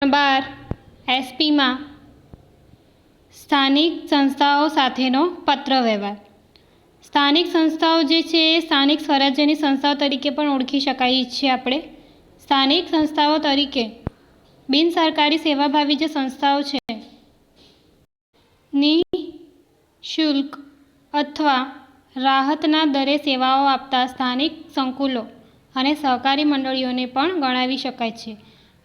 12 એસપીમાં સ્થાનિક સંસ્થાઓ સાથેનો પત્ર વ્યવહાર. સ્થાનિક સંસ્થાઓ જે છે એ સ્થાનિક સ્વરાજ્યની સંસ્થાઓ તરીકે પણ ઓળખી શકાય છે. આપણે સ્થાનિક સંસ્થાઓ તરીકે બિનસરકારી સેવાભાવી જે સંસ્થાઓ છે નિઃશુલ્ક અથવા રાહતના દરે સેવાઓ આપતા સ્થાનિક સંકુલો અને સહકારી મંડળીઓને પણ ગણાવી શકાય છે,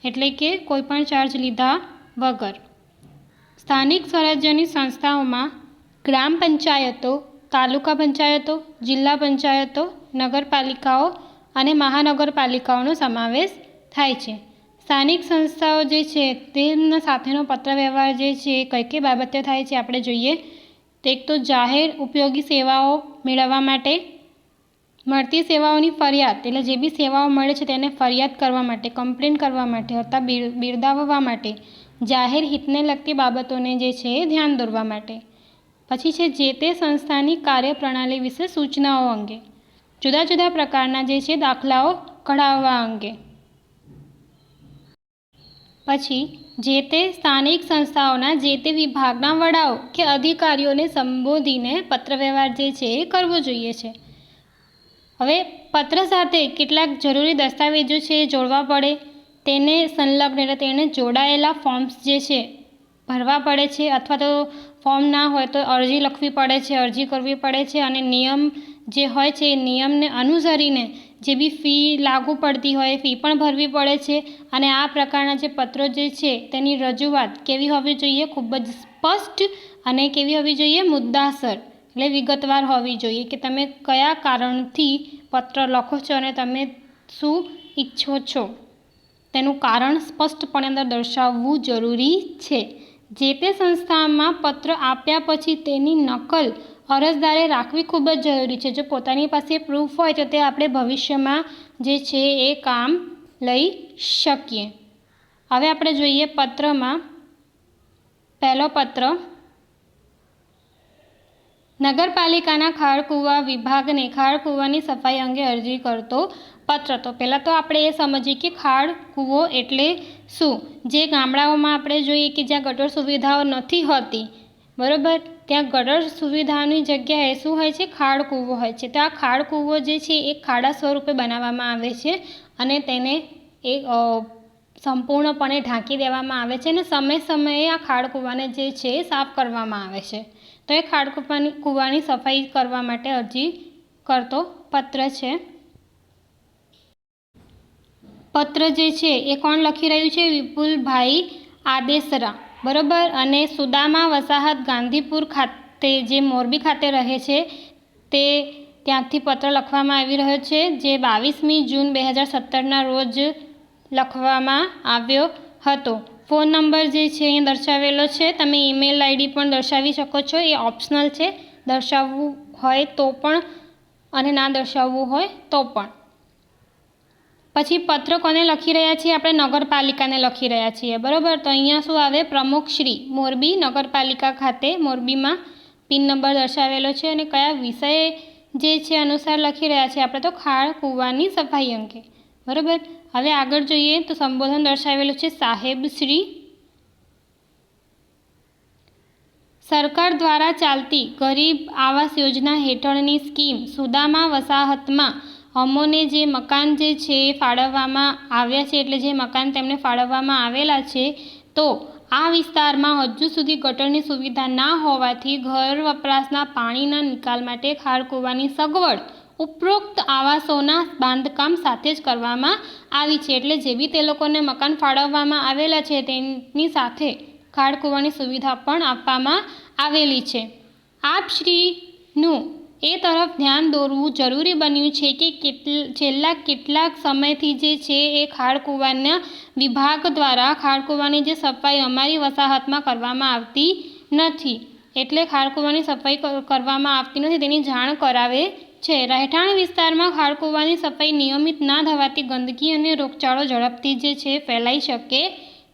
એટલે કે કોઈપણ ચાર્જ લીધા વગર. સ્થાનિક સ્વરાજ્યની સંસ્થાઓમાં ગ્રામ પંચાયતો, તાલુકા પંચાયતો, જિલ્લા પંચાયતો, નગરપાલિકાઓ અને મહાનગરપાલિકાઓનો સમાવેશ થાય છે. સ્થાનિક સંસ્થાઓ જે છે તેમના સાથેનો પત્ર વ્યવહાર જે છે કઈ કઈ બાબતે થાય છે આપણે જોઈએ. એક તો જાહેર ઉપયોગી સેવાઓ મેળવવા માટે, મળતી સેવાઓની ફરિયાદ, એટલે જે બી સેવાઓ મળે છે તેને ફરિયાદ કરવા માટે, કમ્પ્લેન કરવા માટે અથવા બિરદાવવા માટે, જાહેર હિતને લગતી બાબતોને જે છે એ ધ્યાન દોરવા માટે. પછી છે જે તે સંસ્થાની કાર્યપ્રણાલી વિશે સૂચનાઓ અંગે, જુદા જુદા પ્રકારના જે છે દાખલાઓ કઢાવવા અંગે. પછી જે તે સ્થાનિક સંસ્થાઓના જે તે વિભાગના વડાઓ કે અધિકારીઓને સંબોધીને પત્રવ્યવહાર જે છે એ કરવો જોઈએ છે. હવે પત્ર સાથે કેટલાક જરૂરી દસ્તાવેજો છે એ જોડવા પડે, તેને સંલગ્ન એટલે તેને જોડાયેલા ફોર્મ્સ જે છે ભરવા પડે છે, અથવા તો ફોર્મ ના હોય તો અરજી લખવી પડે છે, અરજી કરવી પડે છે. અને નિયમ જે હોય છે એ નિયમને અનુસરીને જે બી ફી લાગુ પડતી હોય એ ફી પણ ભરવી પડે છે. અને આ પ્રકારના જે પત્રો જે છે તેની રજૂઆત કેવી હોવી જોઈએ? ખૂબ જ સ્પષ્ટ અને કેવી હોવી જોઈએ? મુદ્દાસર, એટલે વિગતવાર હોવી જોઈએ કે તમે કયા કારણથી પત્ર લખો છો અને તમે શું ઈચ્છો છો તેનું કારણ સ્પષ્ટપણે અંદર દર્શાવવું જરૂરી છે. જે તે સંસ્થામાં પત્ર આપ્યા પછી તેની નકલ અરજદારે રાખવી ખૂબ જ જરૂરી છે. જો પોતાની પાસે પ્રૂફ હોય તો તે આપણે ભવિષ્યમાં જે છે એ કામ લઈ શકીએ. હવે આપણે જોઈએ પત્રમાં પહેલો પત્ર, નગરપાલિકાના ખાળકૂવા વિભાગને ખાળકૂવાની સફાઈ અંગે અરજી કરતો પત્ર. તો પહેલાં તો આપણે એ સમજીએ કે ખાળકૂવો એટલે શું. જે ગામડાઓમાં આપણે જોઈએ કે જ્યાં ગટર સુવિધાઓ નથી હોતી, બરાબર, ત્યાં ગટર સુવિધાની જગ્યાએ શું હોય છે? ખાળકૂવો હોય છે. તો આ ખાળકૂવો જે છે એ ખાડા સ્વરૂપે બનાવવામાં આવે છે અને તેને એક સંપૂર્ણપણે ઢાંકી દેવામાં આવે છે અને સમયે સમયે આ ખાળકૂવાને જે છે એ સાફ કરવામાં આવે છે. તો એ ખાળકૂવાની સફાઈ કરવા માટે અરજી કરતો પત્ર છે. પત્ર જે છે એ કોણ લખી રહ્યું છે? વિપુલભાઈ આદેસરા, બરાબર. અને સુદામા વસાહત ગાંધીપુર ખાતે, જે મોરબી ખાતે રહે છે, તે ત્યાંથી પત્ર લખવામાં આવી રહ્યો છે, જે 22મી જૂન 2017ના રોજ લખવામાં આવ્યો હતો. ફોન નંબર જે છે અહીંયા દર્શાવેલો છે. તમે ઈમેલ આઈડી પણ દર્શાવી શકો છો, એ ઓપ્શનલ છે, દર્શાવવું હોય તો પણ અને ના દર્શાવવું હોય તો પણ. પછી પત્ર કોને લખી રહ્યા છીએ? આપણે નગરપાલિકાને લખી રહ્યા છીએ, બરાબર. તો અહીંયા શું આવે? પ્રમુખશ્રી, મોરબી નગરપાલિકા ખાતે, મોરબીમાં પિન નંબર દર્શાવેલો છે. અને કયા વિષય જે છે અનુસાર લખી રહ્યા છે આપણે? તો ખાળકૂવાની સફાઈ અંગે, બરાબર. હવે આગળ જોઈએ તો સંબોધન દર્શાવેલું છે, સાહેબશ્રી. સરકાર દ્વારા ચાલતી ગરીબ આવાસ યોજના હેઠળની સ્કીમ સુદામા વસાહતમાં અમોને જે મકાન જે છે એ ફાળવવામાં આવ્યા છે, એટલે જે મકાન તેમને ફાળવવામાં આવેલા છે, તો આ વિસ્તારમાં હજુ સુધી ગટરની સુવિધા ના હોવાથી ઘર વપરાશના પાણીના નિકાલ માટે ખાળકૂવાની સગવડ ઉપરોક્ત આવાસોના બાંધકામ સાથે જ કરવામાં આવી છે. એટલે જે બી તે લોકોને મકાન ફાળવવામાં આવેલા છે તેની સાથે ખાળકૂવાની સુવિધા પણ આપવામાં આવેલી છે. આપશ્રીનું એ તરફ ધ્યાન દોરવું જરૂરી બન્યું છે કે છેલ્લા કેટલાક સમયથી જે છે એ ખાળકૂવાના વિભાગ દ્વારા ખાળકૂવાની જે સફાઈ અમારી વસાહતમાં કરવામાં આવતી નથી, એટલે ખાળકૂવાની સફાઈ કરવામાં આવતી નથી તેની જાણ કરાવે છે. રહેઠાણ વિસ્તારમાં ખાળકૂવાની સફાઈ નિયમિત ના થવાથી ગંદકી અને રોગચાળો ઝડપથી જે છે ફેલાઈ શકે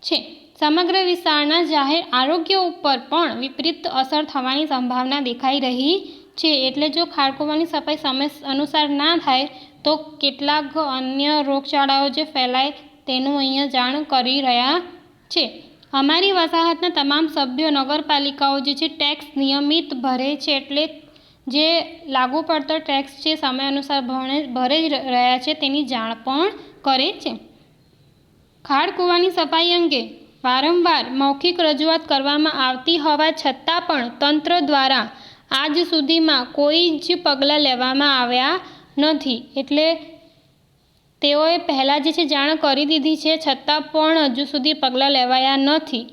છે. સમગ્ર વિસ્તારના જાહેર આરોગ્ય ઉપર પણ વિપરીત અસર થવાની સંભાવના દેખાઈ રહી છે. એટલે જો ખાળકૂવાની સફાઈ સમય અનુસાર ના થાય તો કેટલાક અન્ય રોગચાળાઓ જે ફેલાય તેનું અહીંયા જાણ કરી રહ્યા છે. અમારી વસાહતના તમામ સભ્યો નગરપાલિકાઓ જે છે ટેક્સ નિયમિત ભરે છે, એટલે જે લાગુ પડતો ટેક્સ છે સમય અનુસાર ભરે જ રહ્યા છે તેની જાણ પણ કરે છે. ખાડ કૂવાની સફાઈ અંગે વારંવાર મૌખિક રજૂઆત કરવામાં આવતી હોવા છતાં પણ તંત્ર દ્વારા આજ સુધીમાં કોઈ જ પગલાં લેવામાં આવ્યા નથી. એટલે તેઓએ પહેલાં જે છે જાણ કરી દીધી છે, છતાં પણ હજુ સુધી પગલાં લેવાયા નથી.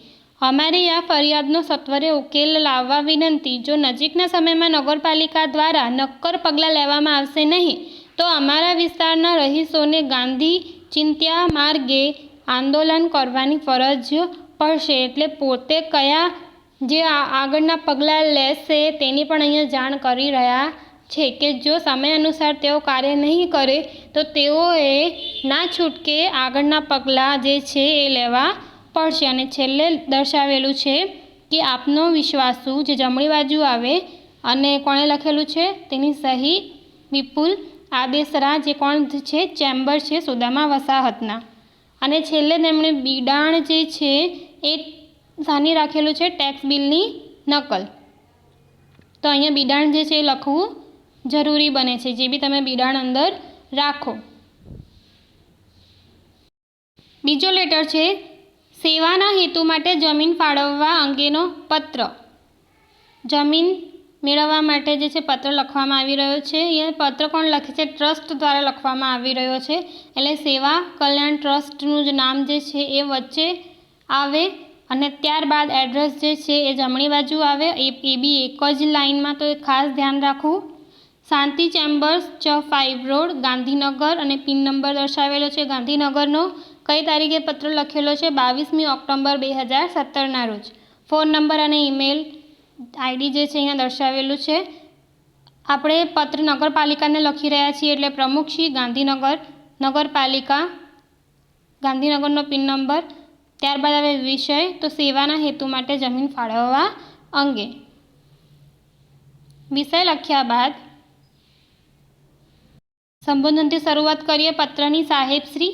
અમારી આ ફરિયાદનો સત્વરે ઉકેલ લાવવા વિનંતી. જો નજીકના સમયમાં નગરપાલિકા દ્વારા નક્કર પગલાં લેવામાં આવશે નહીં તો અમારા વિસ્તારના રહીશોને ગાંધી ચિંત્યા માર્ગે આંદોલન કરવાની ફરજ પડશે. એટલે પોતે કયા જે આગળના પગલાં લેશે તેની પણ અહીંયા જાણ કરી રહ્યા છે કે જો સમય અનુસાર તેઓ કાર્ય નહીં કરે તો તેઓએ ના છૂટકે આગળના પગલાં જે છે એ લેવા પડશે. અને છેલ્લે દર્શાવેલું છે કે આપનો વિશ્વાસુ, જે જમણી બાજુ આવે અને કોણે લખેલું છે તેની સહી વિપુલ આદેસરા, જે કોણ છે ચેમ્બર છે સુદામા વસાહતના. અને છેલ્લે તેમણે બિડાણ જે છે એ સાની રાખેલું છે ટેક્સ બિલની નકલ. તો અહીંયા બિડાણ જે છે એ લખવું જરૂરી બને છે, જે બી તમે બિડાણ અંદર રાખો. બીજો લેટર છે સેવાના હેતુ માટે જમીન ફાળવવા અંગેનો પત્ર. જમીન મેળવવા માટે જે છે પત્ર લખવામાં આવી રહ્યો છે. એ પત્ર કોણ લખે છે? ટ્રસ્ટ દ્વારા લખવામાં આવી રહ્યો છે. એટલે સેવા કલ્યાણ ટ્રસ્ટનું જ નામ જે છે એ વચ્ચે આવે અને ત્યારબાદ એડ્રેસ જે છે એ જમણી બાજુ આવે. એ બી એક જ લાઇનમાં, તો એ ખાસ ધ્યાન રાખવું. શાંતિ ચેમ્બર્સ, ચ5 રોડ, ગાંધીનગર, અને પિન નંબર દર્શાવેલો છે ગાંધીનગરનો. કઈ તારીખે પત્ર લખેલો છે? 22મી ઓક્ટોબર 2017ના રોજ. ફોન નંબર અને ઈમેલ આઈડી જે છે અહીંયા દર્શાવેલું છે. આપણે પત્ર નગરપાલિકાને લખી રહ્યા છીએ એટલે પ્રમુખશ્રી, ગાંધીનગર નગરપાલિકા, ગાંધીનગરનો પિન નંબર. ત્યારબાદ આવે વિષય, તો સેવાના હેતુ માટે જમીન ફાળવવા અંગે. વિષય લખ્યા બાદ સંબોધનથી શરૂઆત કરીએ. પત્રની સાહેબશ્રી,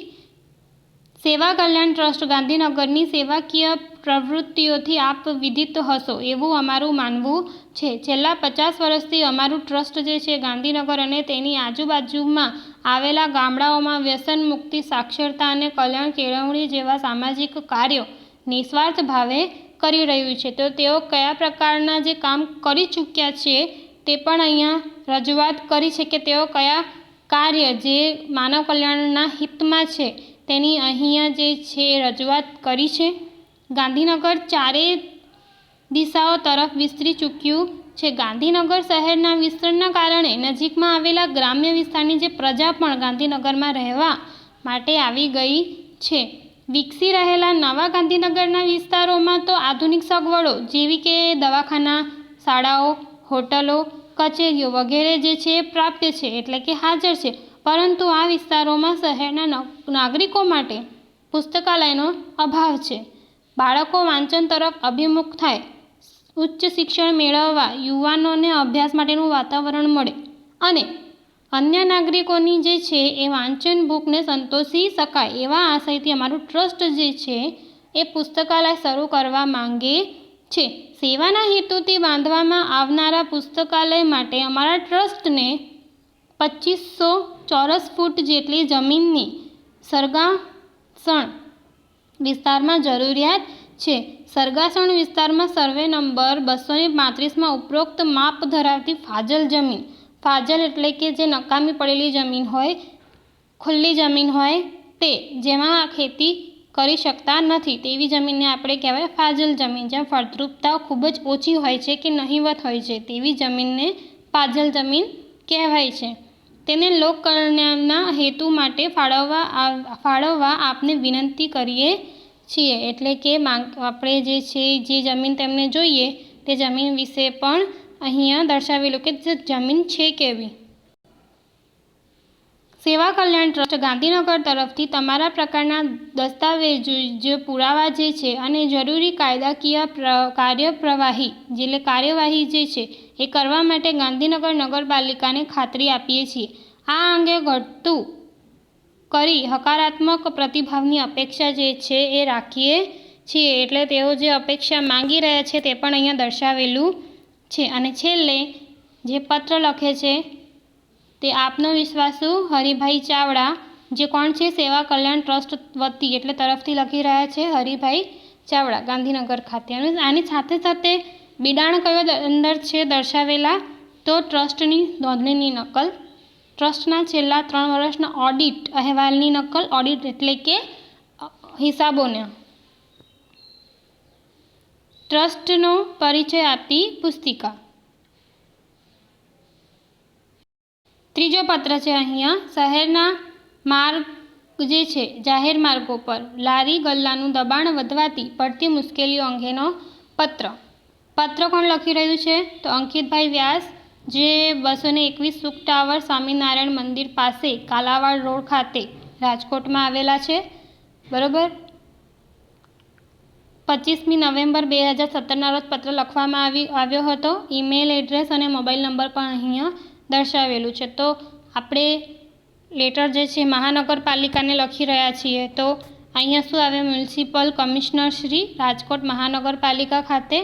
સેવા કલ્યાણ ટ્રસ્ટ ગાંધીનગરની સેવાકીય પ્રવૃત્તિઓથી આપ વિદિત હશો એવું અમારું માનવું છે. છેલ્લા 50 વર્ષથી અમારું ટ્રસ્ટ જે છે ગાંધીનગર અને તેની આજુબાજુમાં આવેલા ગામડાઓમાં વ્યસન મુક્તિ, સાક્ષરતા અને કલ્યાણ કેળવણી જેવા સામાજિક કાર્યો નિસ્વાર્થ ભાવે કરી રહ્યું છે. તો તેઓ કયા પ્રકારના જે કામ કરી ચૂક્યા છે તે પણ અહીંયા રજૂઆત કરી છે કે તેઓ કયા કાર્ય જે માનવ કલ્યાણના હિતમાં છે તેની અહીંયા જે છે રજૂઆત કરી છે. ગાંધીનગર ચારે દિશાઓ તરફ વિસ્તરી ચૂક્યું છે. ગાંધીનગર શહેરના વિસ્તરણના કારણે નજીકમાં આવેલા ગ્રામ્ય વિસ્તારની જે પ્રજા પણ ગાંધીનગરમાં રહેવા માટે આવી ગઈ છે. વિકસી રહેલા નવા ગાંધીનગરના વિસ્તારોમાં તો આધુનિક સગવડો જેવી કે દવાખાના, શાળાઓ, હોટલો, કચેરીઓ વગેરે જે છે એ પ્રાપ્ય છે, એટલે કે હાજર છે. પરંતુ આ વિસ્તારોમાં શહેરના નાગરિકો માટે પુસ્તકાલયનો અભાવ છે. બાળકો વાંચન તરફ અભિમુખ થાય, ઉચ્ચ શિક્ષણ મેળવવા યુવાનોને અભ્યાસ માટેનું વાતાવરણ મળે અને અન્ય નાગરિકોની જે છે એ વાંચન ભૂખને સંતોષી શકાય એવા આશયથી અમારું ટ્રસ્ટ જે છે એ પુસ્તકાલય શરૂ કરવા માંગે છે. સેવાના હેતુથી બાંધવામાં આવનારા પુસ્તકાલય માટે અમારા ટ્રસ્ટને 2500 ચોરસ ફૂટ જેટલી જમીનની સરગાસણ વિસ્તારમાં જરૂરિયાત છે. સરગાસણ વિસ્તારમાં સર્વે નંબર 235માં ઉપરોક્ત માપ ધરાવતી ફાજલ જમીન, ફાજલ એટલે કે જે નકામી પડેલી જમીન હોય, ખુલ્લી જમીન હોય તે, જેમાં ખેતી કરી શકતા નથી તેવી જમીનને આપણે કહેવાય ફાજલ જમીન. જ્યાં ફળદ્રુપતા ખૂબ જ ઓછી હોય છે કે નહિવત હોય છે તેવી જમીનને ફાજલ જમીન કહેવાય છે. તેને લોક કલ્યાણના હેતુ માટે ફાળવવા આપને વિનંતી કરીએ છીએ. એટલે કે આપણે જે છે જે જમીન તેમને જોઈએ તે જમીન વિશે પણ અહીંયા દર્શાવેલું કે જે જમીન છે કેવી. સેવા કલ્યાણ ટ્રસ્ટ ગાંધીનગર તરફથી તમારા પ્રકારના દસ્તાવેજો જે પુરાવા જે છે અને જરૂરી કાયદાકીય કાર્યવાહી જે છે એ કરવા માટે ગાંધીનગર નગરપાલિકાને ખાતરી આપીએ છીએ. આ અંગે ઘટતું કરી હકારાત્મક પ્રતિભાવની અપેક્ષા જે છે એ રાખીએ છીએ એટલે તેઓ જે અપેક્ષા માંગી રહ્યા છે તે પણ અહીંયા દર્શાવેલું છે. અને છેલ્લે જે પત્ર લખે છે તે આપનો વિશ્વાસુ હરિભાઈ ચાવડા, જે કોણ છે, સેવા કલ્યાણ ટ્રસ્ટ વતી એટલે તરફથી લખી રહ્યા છે હરિભાઈ ચાવડા, ગાંધીનગર ખાતે. અને આની સાથે સાથે બિડાણ કયો અંદર છે દર્શાવેલા, તો ટ્રસ્ટની નોંધણીની નકલ, ટ્રસ્ટના છેલ્લા 3 વર્ષના ઓડિટ અહેવાલની નકલ, ઓડિટ એટલે કે હિસાબોને, ટ્રસ્ટનો પરિચય આપતી પુસ્તિકા. ત્રીજો પત્ર છે અહીંયા શહેરના માર્ગ જે છે જાહેર માર્ગો પર લારી ગલ્લાનું દબાણ વધવાથી પડતી મુશ્કેલીઓ અંગેનો પત્ર. પત્ર કોણ લખી રહ્યું છે, તો અંકિતભાઈ વ્યાસ, જે 221 સુખ ટાવર સ્વામિનારાયણ મંદિર પાસે કાલાવાડ રોડ ખાતે રાજકોટમાં આવેલા છે. બરાબર. 25મી નવેમ્બર 2017ના રોજ પત્ર લખવામાં આવ્યો હતો. ઈમેલ એડ્રેસ અને મોબાઈલ નંબર પણ અહીંયા દર્શાવેલું છે. તો આપણે લેટર જે છે મહાનગરપાલિકાને લખી રહ્યા છીએ, તો અહીંયા શું આવે, મ્યુનિસિપલ કમિશનર શ્રી રાજકોટ મહાનગરપાલિકા ખાતે.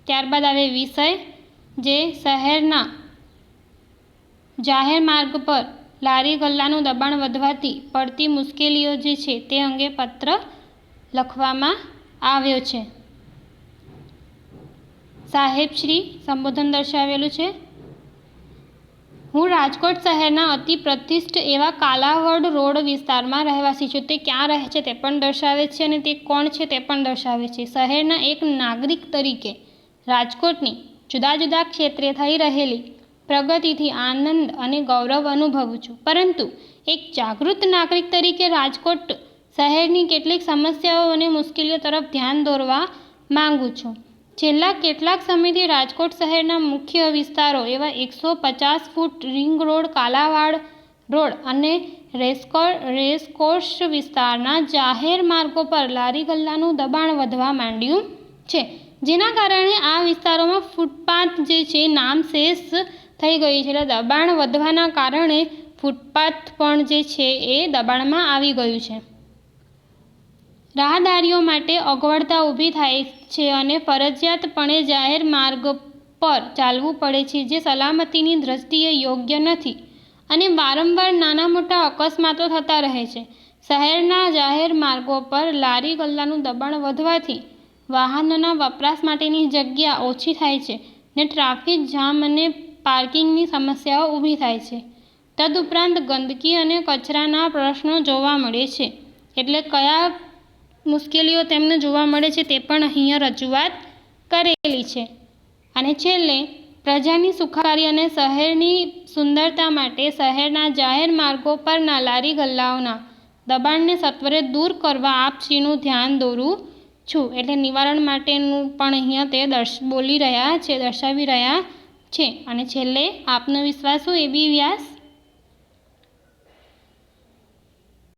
ત્યારબાદ આવે વિષય, જે શહેરના જાહેર માર્ગ પર લારી ગલ્લાનું દબાણ વધવાથી પડતી મુશ્કેલીઓ જે છે તે અંગે પત્ર લખવામાં આવ્યો છે. સાહેબશ્રી સંબોધન દર્શાવેલું છે. હું રાજકોટ શહેરના અતિ પ્રતિષ્ઠિત એવા કાલાવડ રોડ વિસ્તારમાં રહેવાસી છું. તે ક્યાં રહે છે તે પણ દર્શાવે છે અને તે કોણ છે તે પણ દર્શાવે છે. શહેરના એક નાગરિક તરીકે રાજકોટની જુદા જુદા ક્ષેત્રે થઈ રહેલી પ્રગતિથી આનંદ અને ગૌરવ અનુભવું છું, પરંતુ એક જાગૃત નાગરિક તરીકે રાજકોટ શહેરની કેટલીક સમસ્યાઓ અને મુશ્કેલીઓ તરફ ધ્યાન દોરવા માંગુ છું. છેલ્લા કેટલાક સમયથી રાજકોટ શહેરના મુખ્ય વિસ્તારો એવા 150 foot ring road, Kalawad road અને રેસકોર્સ વિસ્તારના જાહેર માર્ગો પર લારી ગલ્લાનું દબાણ વધવા માંડ્યું છે, જેના કારણે આ વિસ્તારોમાં ફૂટપાથ જે છે નામશેષ થઈ ગઈ છે. એટલે દબાણ વધવાના કારણે ફૂટપાથ પણ જે છે એ દબાણમાં આવી ગયું છે. રાહદારીઓ માટે અગવડતા ઊભી થાય છે અને ફરજિયાતપણે જાહેર માર્ગ પર ચાલવું પડે છે, જે સલામતીની દૃષ્ટિએ યોગ્ય નથી અને વારંવાર નાના મોટા અકસ્માતો થતા રહે છે. શહેરના જાહેર માર્ગો પર લારી ગલ્લાનું દબાણ વધવાથી વાહનોના વપરાશ માટેની જગ્યા ઓછી થાય છે ને ટ્રાફિક જામ અને પાર્કિંગની સમસ્યાઓ ઊભી થાય છે. તદુપરાંત ગંદકી અને કચરાના પ્રશ્નો જોવા મળે છે. એટલે કયા મુશ્કેલીઓ તેમને જોવા મળે છે તે પણ અહીંયા રજૂઆત કરેલી છે. અને છેલ્લે પ્રજાની સુખાકારી અને શહેરની સુંદરતા માટે શહેરના જાહેર માર્ગો પરના લારી ગલ્લાઓના દબાણને સત્વરે દૂર કરવા આપશ્રીનું ધ્યાન દોરું છું. એટલે નિવારણ માટેનું પણ અહીંયા તે દર્શાવી રહ્યા છે. અને છેલ્લે આપનો વિશ્વાસુ એબી વ્યાસ,